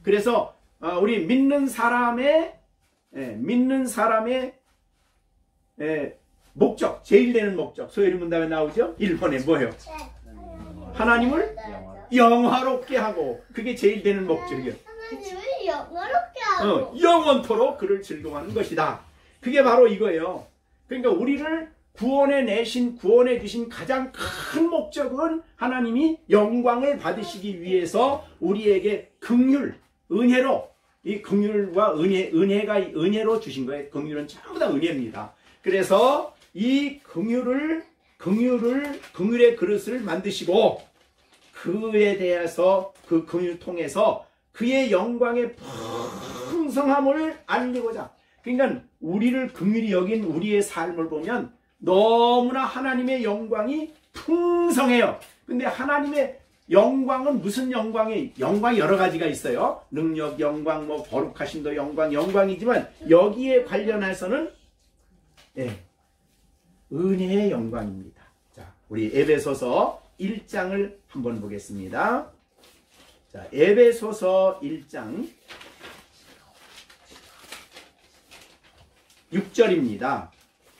그래서 우리 믿는 사람의 목적, 제일 되는 목적, 소요리 문답에 나오죠? 1번에 뭐예요? 하나님을 영화롭게 하고, 그게 제일 되는 목적이에요. 하나님을 영화롭게 하고 영원토록 그를 즐거워하는 것이다. 그게 바로 이거예요. 그러니까 우리를 구원해 주신 가장 큰 목적은 하나님이 영광을 받으시기 위해서 우리에게 긍휼, 은혜로, 이 긍휼과 은혜로 주신 거예요. 긍휼은 전부 다 은혜입니다. 그래서 이 긍휼의 그릇을 만드시고, 그에 대해서 그 긍휼을 통해서 그의 영광의 풍성함을 알리고자, 그러니까 우리를 긍휼히 여긴 우리의 삶을 보면 너무나 하나님의 영광이 풍성해요. 근데 하나님의 영광은 무슨 영광이 여러 가지가 있어요. 능력 영광, 뭐 거룩하심도 영광이지만 여기에 관련해서는 은혜의 영광입니다. 자, 우리 에베소서 1장을 한번 보겠습니다. 자, 에베소서 1장 6절입니다.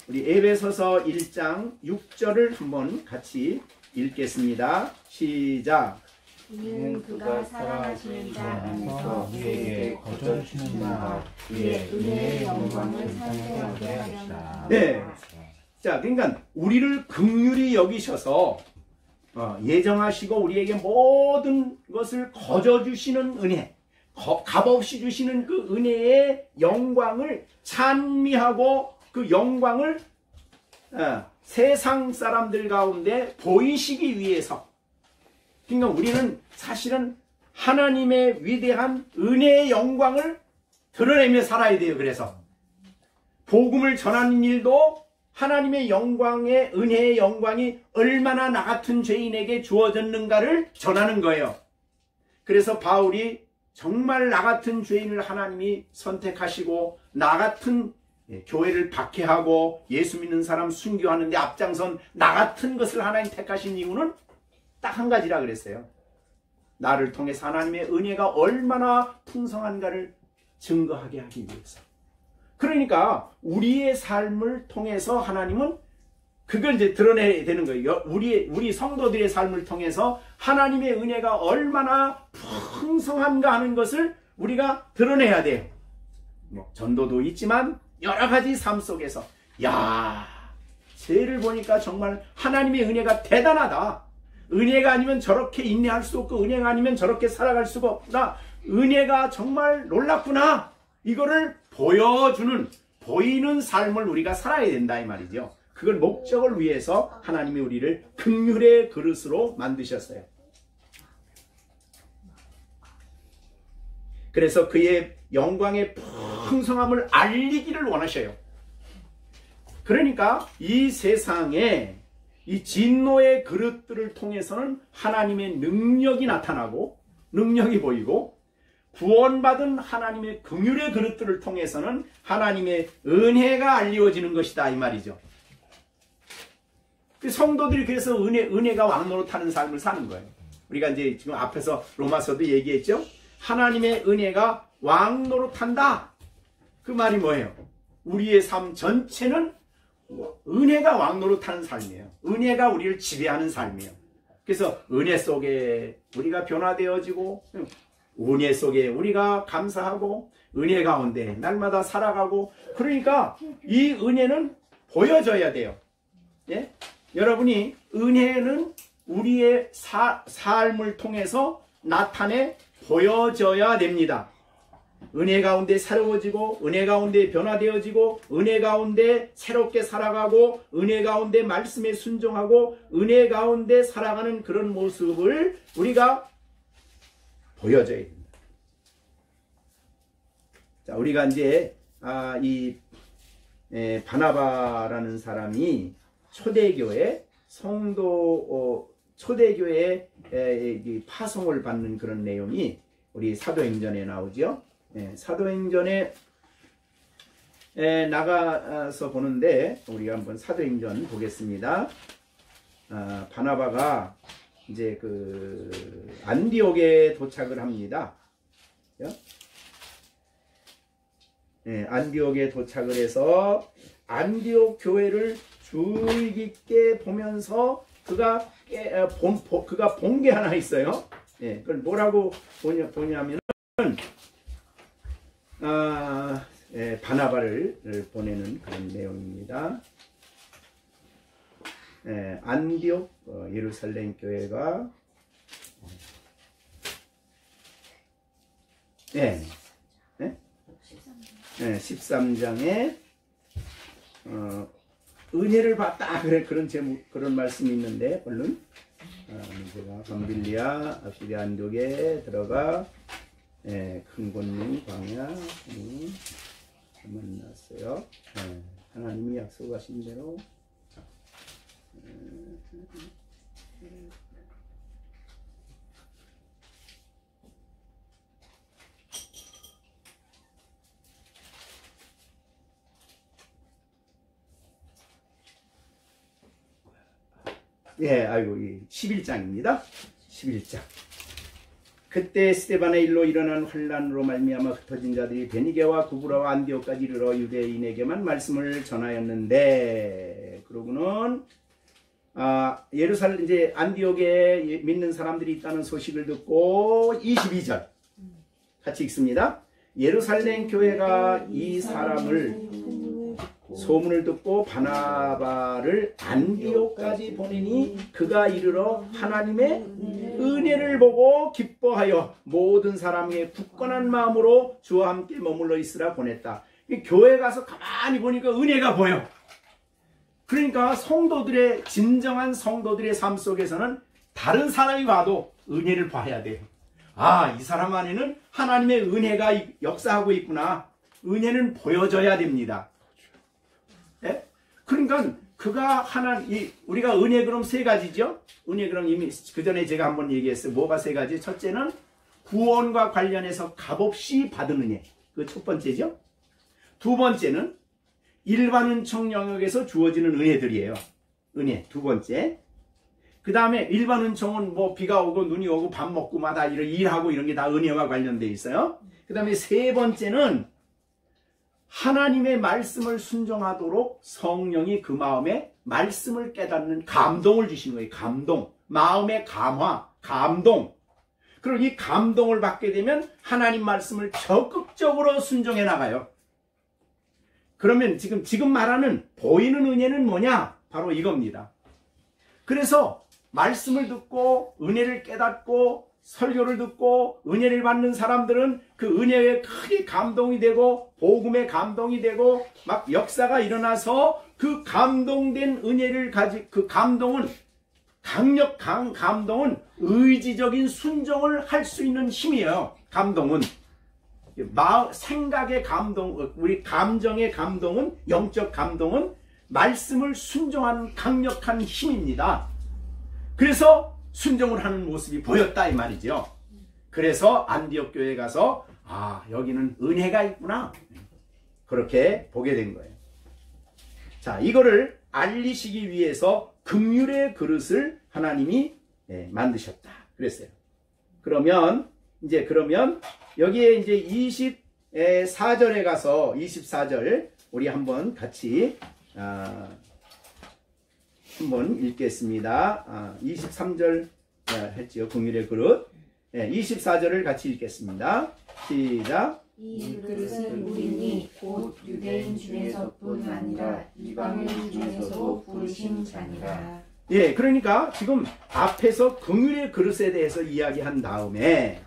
우리 에베소서 1장 6절을 한번 같이 읽겠습니다. 시작. 이는 그가 사랑하시는 자 안에서 우리에게 거저주시는 그의 은혜의 영광을 상대하게 하려는. 네. 자, 그러니까 우리를 긍휼히 여기셔서 예정하시고 우리에게 모든 것을 거저주시는 은혜, 값없이 주시는 그 은혜의 영광을 찬미하고 그 영광을 세상 사람들 가운데 보이시기 위해서, 그러니까 우리는 사실은 하나님의 위대한 은혜의 영광을 드러내며 살아야 돼요. 그래서 복음을 전하는 일도 하나님의 영광의, 은혜의 영광이 얼마나 나 같은 죄인에게 주어졌는가를 전하는 거예요. 그래서 바울이 정말 나 같은 죄인을 하나님이 선택하시고 나 같은 교회를 박해하고 예수 믿는 사람 순교하는데 앞장선 나 같은 것을 하나님 택하신 이유는 딱 한 가지라 그랬어요. 나를 통해서 하나님의 은혜가 얼마나 풍성한가를 증거하게 하기 위해서. 그러니까 우리의 삶을 통해서 하나님은 그걸 이제 드러내야 되는 거예요. 우리 성도들의 삶을 통해서 하나님의 은혜가 얼마나 풍성한가 하는 것을 우리가 드러내야 돼요. 뭐 전도도 있지만 여러 가지 삶 속에서, 야, 쟤를 보니까 정말 하나님의 은혜가 대단하다. 은혜가 아니면 저렇게 인내할 수 없고 은혜가 아니면 저렇게 살아갈 수가 없구나. 은혜가 정말 놀랍구나. 이거를 보이는 삶을 우리가 살아야 된다 이 말이죠. 그걸 목적을 위해서 하나님이 우리를 긍휼의 그릇으로 만드셨어요. 그래서 그의 영광의 풍성함을 알리기를 원하셔요. 그러니까 이 세상에 이 진노의 그릇들을 통해서는 하나님의 능력이 나타나고 능력이 보이고, 구원받은 하나님의 긍휼의 그릇들을 통해서는 하나님의 은혜가 알리워지는 것이다 이 말이죠. 성도들이 그래서 은혜가 왕노릇하는 삶을 사는 거예요. 우리가 이제 지금 앞에서 로마서도 얘기했죠. 하나님의 은혜가 왕노릇한다. 그 말이 뭐예요? 우리의 삶 전체는 은혜가 왕노릇하는 삶이에요. 은혜가 우리를 지배하는 삶이에요. 그래서 은혜 속에 우리가 변화되어지고, 은혜 속에 우리가 감사하고, 은혜 가운데 날마다 살아가고, 그러니까 이 은혜는 보여져야 돼요. 예? 여러분이 은혜는 우리의 삶을 통해서 나타내 보여져야 됩니다. 은혜 가운데 새로워지고 은혜 가운데 변화되어지고 은혜 가운데 새롭게 살아가고 은혜 가운데 말씀에 순종하고 은혜 가운데 살아가는 그런 모습을 우리가 보여줘야 됩니다. 자, 우리가 이제 바나바라는 사람이 초대교회 성도 초대교회 파송을 받는 그런 내용이 우리 사도행전에 나오죠. 사도행전에 나가서 보는데 우리가 한번 사도행전 보겠습니다. 바나바가 이제 그 안디옥에 도착을 합니다. 안디옥에 도착을 해서 안디옥 교회를 주의 깊게 보면서 그가 본 게 하나 있어요. 그걸 뭐라고 보냐면은 바나바를 보내는 그런 내용입니다. 안디옥 예루살렘 교회가 13장에 은혜를 받다 그런 제목 그런 말씀이 있는데 얼른 제가 밤빌리아 앞시리 안독에 들어가 큰 권능 광야 만났어요. 하나님이 약속하신 대로 아이고 11장입니다. 11장. 그때 스데반의 일로 일어난 환란으로 말미암아 흩어진 자들이 베니게와 구브라와 안디옥까지 이르러 유대인에게만 말씀을 전하였는데 그러고는 예루살렘 이제 안디옥에 믿는 사람들이 있다는 소식을 듣고 22절 같이 읽습니다. 예루살렘 교회가 이 사람을 소문을 듣고 바나바를 안디옥까지 보내니 그가 이르러 하나님의 은혜를 보고 기뻐하여 모든 사람의 굳건한 마음으로 주와 함께 머물러 있으라 보냈다. 교회 가서 가만히 보니까 은혜가 보여. 그러니까 성도들의 진정한 성도들의 삶 속에서는 다른 사람이 봐도 은혜를 봐야 돼요. 이 사람 안에는 하나님의 은혜가 역사하고 있구나. 은혜는 보여줘야 됩니다. 그러니까 그가 우리가 은혜 그럼 세 가지죠. 은혜 그럼 이미 그 전에 제가 한번 얘기했어요. 뭐가 세 가지? 첫째는 구원과 관련해서 값없이 받은 은혜. 그 첫 번째죠. 두 번째는 일반 은총 영역에서 주어지는 은혜들이에요. 은혜 두 번째. 그 다음에 일반 은총은 뭐 비가 오고 눈이 오고 밥 먹고 마다 일하고 이런 게 다 은혜와 관련되어 있어요. 그 다음에 세 번째는 하나님의 말씀을 순종하도록 성령이 그 마음에 말씀을 깨닫는 감동을 주신 거예요. 감동. 마음의 감화, 감동. 그리고 이 감동을 받게 되면 하나님 말씀을 적극적으로 순종해 나가요. 그러면 지금 말하는 보이는 은혜는 뭐냐? 바로 이겁니다. 그래서 말씀을 듣고 은혜를 깨닫고 설교를 듣고 은혜를 받는 사람들은 그 은혜에 크게 감동이 되고 복음에 감동이 되고 막 역사가 일어나서 그 감동된 은혜를 그 감동은 강력한 감동은 의지적인 순종을 할 수 있는 힘이에요. 감동은 생각의 감동, 우리 감정의 감동은 영적 감동은 말씀을 순종하는 강력한 힘입니다. 그래서 순종을 하는 모습이 보였다 이 말이죠. 그래서 안디옥 교회에 가서 여기는 은혜가 있구나 그렇게 보게 된 거예요. 자, 이거를 알리시기 위해서 긍휼의 그릇을 하나님이 만드셨다 그랬어요. 그러면 여기에 이제 24절에 가서 24절 우리 한번 같이 한번 읽겠습니다. 23절 했지요. 긍휼의 그릇. 24절을 같이 읽겠습니다. 시작. 이 그릇은 우리니 곧 유대인 중에서뿐 아니라 이방인 중에서도 부르신 자니라. 그러니까 지금 앞에서 긍휼의 그릇에 대해서 이야기한 다음에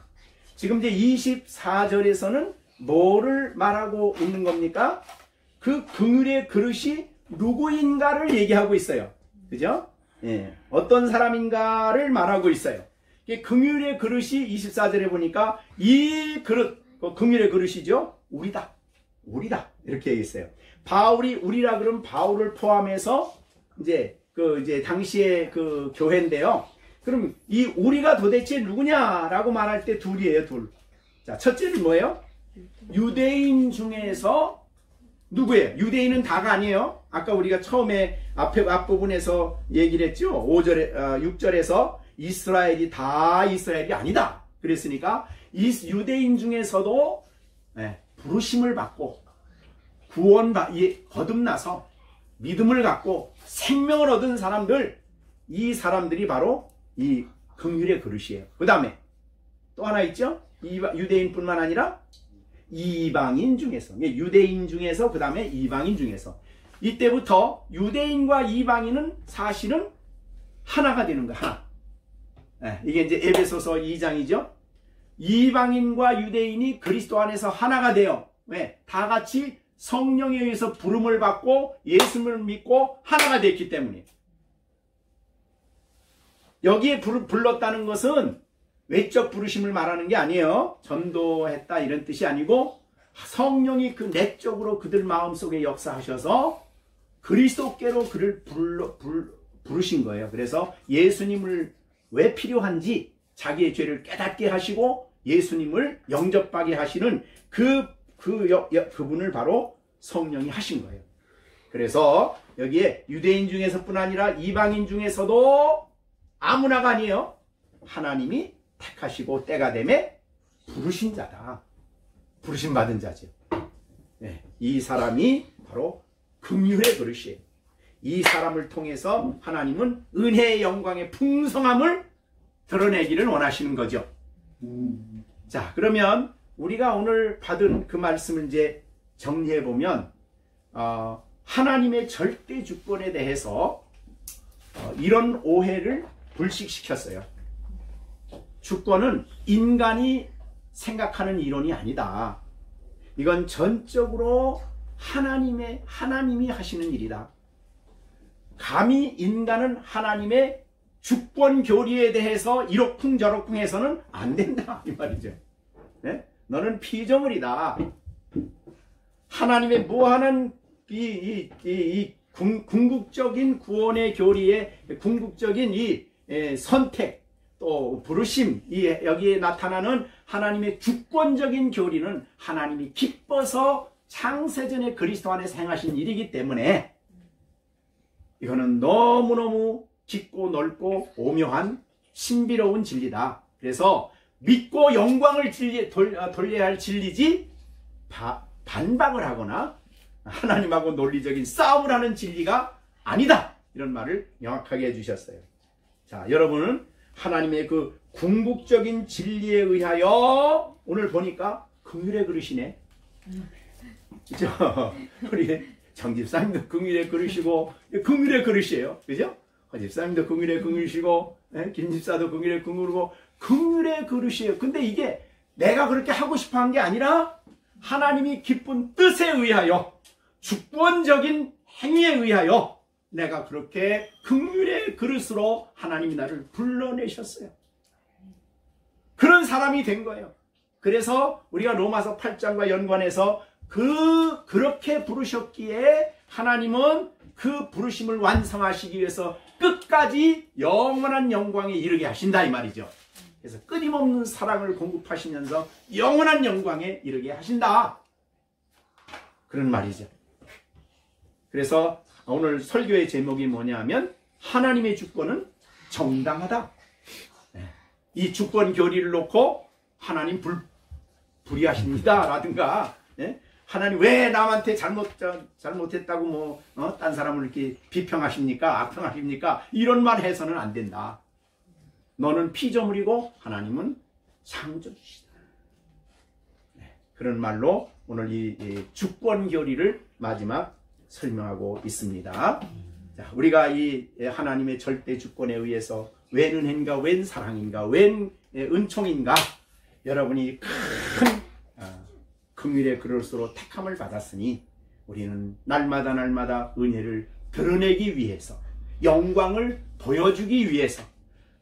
지금 이제 24절에서는 뭐를 말하고 있는 겁니까? 그 긍휼의 그릇이 누구인가를 얘기하고 있어요. 그죠? 예, 어떤 사람인가를 말하고 있어요. 긍휼의 그릇이 24절에 보니까 이 그릇, 긍휼의 그릇이죠. 우리다. 우리다. 이렇게 얘기했어요. 바울이 우리라 그러면 바울을 포함해서 이제 당시의 그 교회인데요. 그럼 이 우리가 도대체 누구냐라고 말할 때 둘이에요, 둘. 자, 첫째는 뭐예요? 유대인 중에서 누구예요? 유대인은 다가 아니에요. 아까 우리가 처음에 앞부분에서 얘기를 했죠. 6절에서 이스라엘이 다 이스라엘이 아니다. 그랬으니까 이 유대인 중에서도 부르심을 받고 거듭나서 믿음을 갖고 생명을 얻은 사람들, 이 사람들이 바로 이 긍휼의 그릇이에요. 그 다음에 또 하나 있죠. 유대인뿐만 아니라 이방인 중에서, 유대인 중에서, 그 다음에 이방인 중에서. 이때부터 유대인과 이방인은 사실은 하나가 되는 거야. 하나. 이게 이제 에베소서 2장이죠. 이방인과 유대인이 그리스도 안에서 하나가 돼요. 왜? 다 같이 성령에 의해서 부름을 받고 예수를 믿고 하나가 됐기 때문에. 여기에 불렀다는 것은 외적 부르심을 말하는 게 아니에요. 전도했다 이런 뜻이 아니고 성령이 그 내적으로 그들 마음속에 역사하셔서 그리스도께로 그를 부르신 거예요. 그래서 예수님을 왜 필요한지 자기의 죄를 깨닫게 하시고 예수님을 영접하게 하시는 그분을 바로 성령이 하신 거예요. 그래서 여기에 유대인 중에서뿐 아니라 이방인 중에서도 아무나가 아니에요. 하나님이 택하시고 때가 되매 부르신 자다. 부르심 받은 자죠. 이 사람이 바로 긍휼의 그릇이에요. 이 사람을 통해서 하나님은 은혜의 영광의 풍성함을 드러내기를 원하시는 거죠. 자, 그러면 우리가 오늘 받은 그 말씀을 이제 정리해 보면 하나님의 절대 주권에 대해서 이런 오해를 불식시켰어요. 주권은 인간이 생각하는 이론이 아니다. 이건 전적으로 하나님이 하시는 일이다. 감히 인간은 하나님의 주권 교리에 대해서 이러쿵저러쿵 해서는 안 된다 이 말이죠. 네? 너는 피조물이다. 하나님의 무한한 이 궁극적인 구원의 교리에 궁극적인 이 선택 또 부르심, 여기에 나타나는 하나님의 주권적인 교리는 하나님이 기뻐서 창세전에 그리스도 안에서 행하신 일이기 때문에 이거는 너무너무 깊고 넓고 오묘한 신비로운 진리다. 그래서 믿고 영광을 돌려야 할 진리지 반박을 하거나 하나님하고 논리적인 싸움을 하는 진리가 아니다. 이런 말을 명확하게 해주셨어요. 자, 여러분은 하나님의 그 궁극적인 진리에 의하여 오늘 보니까 긍휼의 그릇이네. 그죠? 우리 정집사님도 긍휼의 그릇이고 긍휼의 그릇이에요. 그죠? 허집사님도 긍휼의 그릇이고 김집사도 긍휼의 그릇이고 긍휼의 그릇이에요. 근데 이게 내가 그렇게 하고 싶어 한 게 아니라 하나님이 기쁜 뜻에 의하여 주권적인 행위에 의하여 내가 그렇게 긍휼의 그릇으로 하나님이 나를 불러내셨어요. 그런 사람이 된 거예요. 그래서 우리가 로마서 8장과 연관해서 그렇게 부르셨기에 하나님은 그 부르심을 완성하시기 위해서 끝까지 영원한 영광에 이르게 하신다 이 말이죠. 그래서 끊임없는 사랑을 공급하시면서 영원한 영광에 이르게 하신다. 그런 말이죠. 그래서 오늘 설교의 제목이 뭐냐면 하나님의 주권은 정당하다. 이 주권 교리를 놓고 하나님 불의하십니다 라든가 하나님 왜 남한테 잘못했다고 딴 사람을 이렇게 비평하십니까? 악평하십니까? 이런 말 해서는 안 된다. 너는 피조물이고 하나님은 창조주시다. 그런 말로 오늘 이 주권 교리를 마지막 설명하고 있습니다. 자, 우리가 이 하나님의 절대 주권에 의해서 웬 은혜인가, 웬 사랑인가, 웬 은총인가, 여러분이 긍휼의 그릇으로 택함을 받았으니 우리는 날마다 날마다 은혜를 드러내기 위해서, 영광을 보여주기 위해서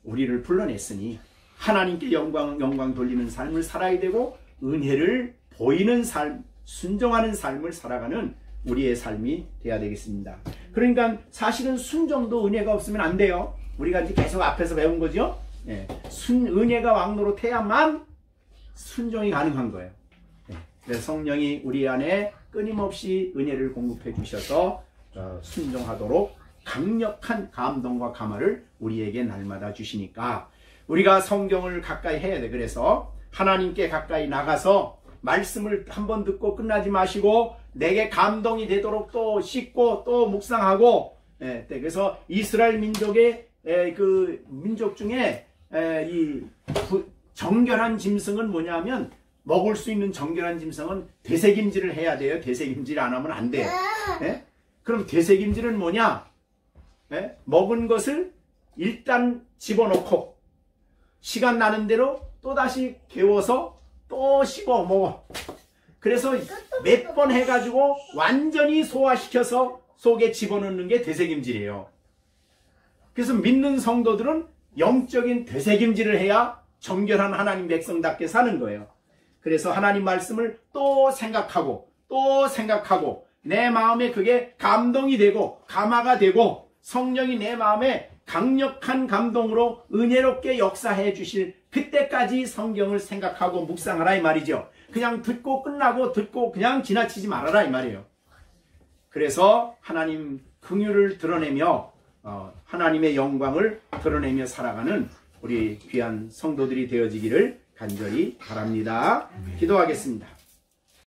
우리를 불러냈으니 하나님께 영광 돌리는 삶을 살아야 되고, 은혜를 보이는 삶, 순종하는 삶을 살아가는 우리의 삶이 돼야 되겠습니다. 그러니까 사실은 순종도 은혜가 없으면 안 돼요. 우리가 이제 계속 앞에서 배운 거죠. 은혜가 왕노릇해야만 순종이 가능한 거예요. 그래서 성령이 우리 안에 끊임없이 은혜를 공급해 주셔서 순종하도록 강력한 감동과 감화를 우리에게 날마다 주시니까 우리가 성경을 가까이 해야 돼. 그래서 하나님께 가까이 나가서 말씀을 한번 듣고 끝나지 마시고 내게 감동이 되도록 또 씻고 또 묵상하고, 그래서 이스라엘 민족의 그 민족 중에 이 정결한 짐승은 뭐냐면, 먹을 수 있는 정결한 짐승은 되새김질을 해야 돼요. 되새김질 안 하면 안 돼요. 그럼 되새김질은 뭐냐? 먹은 것을 일단 집어넣고 시간 나는 대로 또다시 개워서 또 씹어 먹어. 그래서 몇 번 해가지고 완전히 소화시켜서 속에 집어넣는 게 되새김질이에요. 그래서 믿는 성도들은 영적인 되새김질을 해야 정결한 하나님 백성답게 사는 거예요. 그래서 하나님 말씀을 또 생각하고 또 생각하고 내 마음에 그게 감동이 되고 감화가 되고 성령이 내 마음에 강력한 감동으로 은혜롭게 역사해 주실 그때까지 성경을 생각하고 묵상하라 이 말이죠. 그냥 듣고 끝나고 듣고 그냥 지나치지 말아라 이 말이에요. 그래서 하나님 긍휼을 드러내며 하나님의 영광을 드러내며 살아가는 우리 귀한 성도들이 되어지기를 간절히 바랍니다. 기도하겠습니다.